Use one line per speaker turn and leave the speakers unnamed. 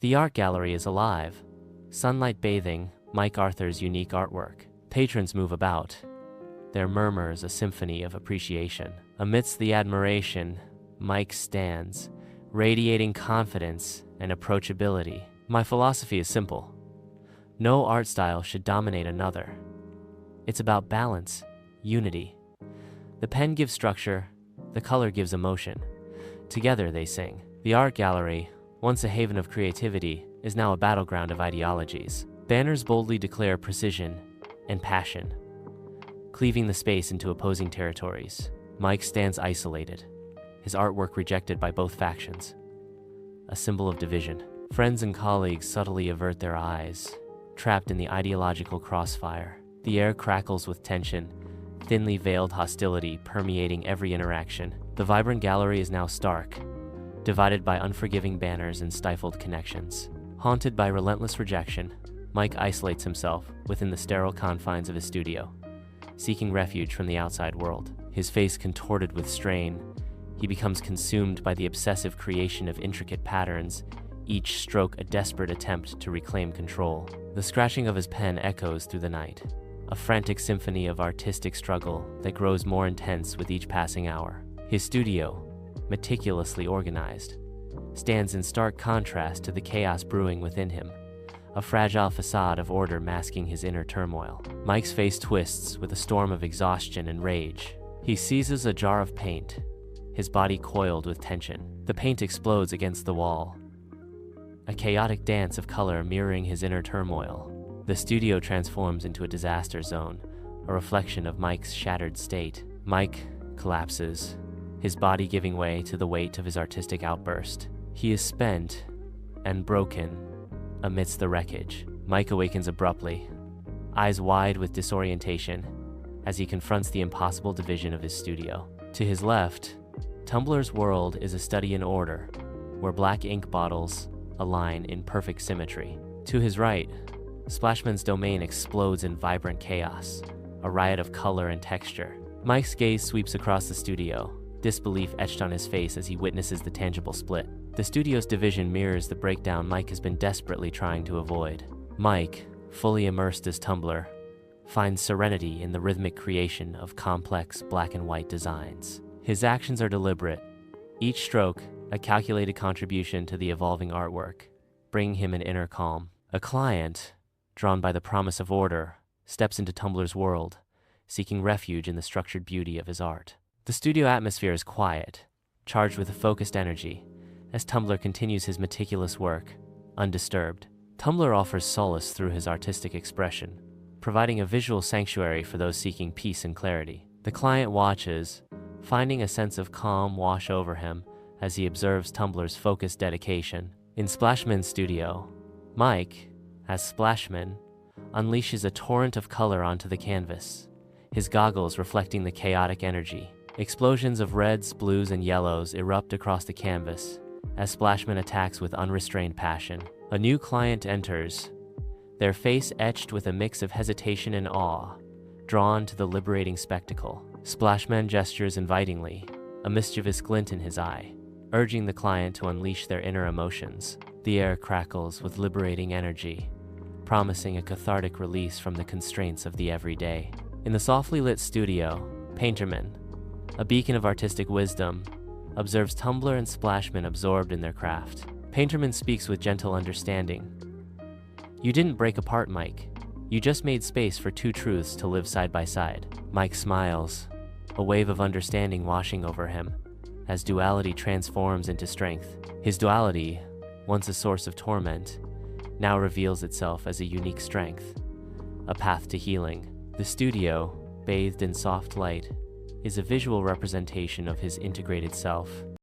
The art gallery is alive, sunlight bathing Mike Arthur's unique artwork. Patrons move about, their murmurs a symphony of appreciation. Amidst the admiration, Mike stands, radiating confidence and approachability. My philosophy is simple. No art style should dominate another. It's about balance, unity. The pen gives structure, the color gives emotion. Together they sing. The art gallery, once a haven of creativity, is now a battleground of ideologies. Banners boldly declare precision and passion, cleaving the space into opposing territories. Mike stands isolated, his artwork rejected by both factions, a symbol of division. Friends and colleagues subtly avert their eyes, trapped in the ideological crossfire. The air crackles with tension, thinly veiled hostility permeating every interaction. The vibrant gallery is now stark, divided by unforgiving banners and stifled connections. Haunted by relentless rejection, Mike isolates himself within the sterile confines of his studio, seeking refuge from the outside world. His face contorted with strain, he becomes consumed by the obsessive creation of intricate patterns, each stroke a desperate attempt to reclaim control. The scratching of his pen echoes through the night, a frantic symphony of artistic struggle that grows more intense with each passing hour. His studio, meticulously organized, stands in stark contrast to the chaos brewing within him, a fragile facade of order masking his inner turmoil. Mike's face twists with a storm of exhaustion and rage. He seizes a jar of paint, his body coiled with tension. The paint explodes against the wall, a chaotic dance of color mirroring his inner turmoil. The studio transforms into a disaster zone, a reflection of Mike's shattered state. Mike collapses, his body giving way to the weight of his artistic outburst. He is spent and broken amidst the wreckage. Mike awakens abruptly, eyes wide with disorientation, as he confronts the impossible division of his studio. To his left, Tumblr's world is a study in order, where black ink bottles align in perfect symmetry. To his right, Splashman's domain explodes in vibrant chaos, a riot of color and texture. Mike's gaze sweeps across the studio, disbelief etched on his face as he witnesses the tangible split. The studio's division mirrors the breakdown Mike has been desperately trying to avoid. Mike, fully immersed as Tumbler, finds serenity in the rhythmic creation of complex black and white designs. His actions are deliberate, each stroke a calculated contribution to the evolving artwork, bringing him an inner calm. A client, drawn by the promise of order, steps into Tumblr's world, seeking refuge in the structured beauty of his art. The studio atmosphere is quiet, charged with a focused energy, as Tumbler continues his meticulous work, undisturbed. Tumbler offers solace through his artistic expression, providing a visual sanctuary for those seeking peace and clarity. The client watches, finding a sense of calm wash over him as he observes Tumbler's focused dedication. In Splashman's studio, Mike, as Splashman, unleashes a torrent of color onto the canvas, his goggles reflecting the chaotic energy. Explosions of reds, blues, and yellows erupt across the canvas as Splashman attacks with unrestrained passion. A new client enters, their face etched with a mix of hesitation and awe, drawn to the liberating spectacle. Splashman gestures invitingly, a mischievous glint in his eye, urging the client to unleash their inner emotions. The air crackles with liberating energy, promising a cathartic release from the constraints of the everyday. In the softly lit studio, Painterman, a beacon of artistic wisdom, observes Tumbler and Splashman absorbed in their craft. Painterman speaks with gentle understanding. "You didn't break apart, Mike. You just made space for two truths to live side by side." Mike smiles, a wave of understanding washing over him, as duality transforms into strength. His duality, once a source of torment, now reveals itself as a unique strength, a path to healing. The studio, bathed in soft light, is a visual representation of his integrated self.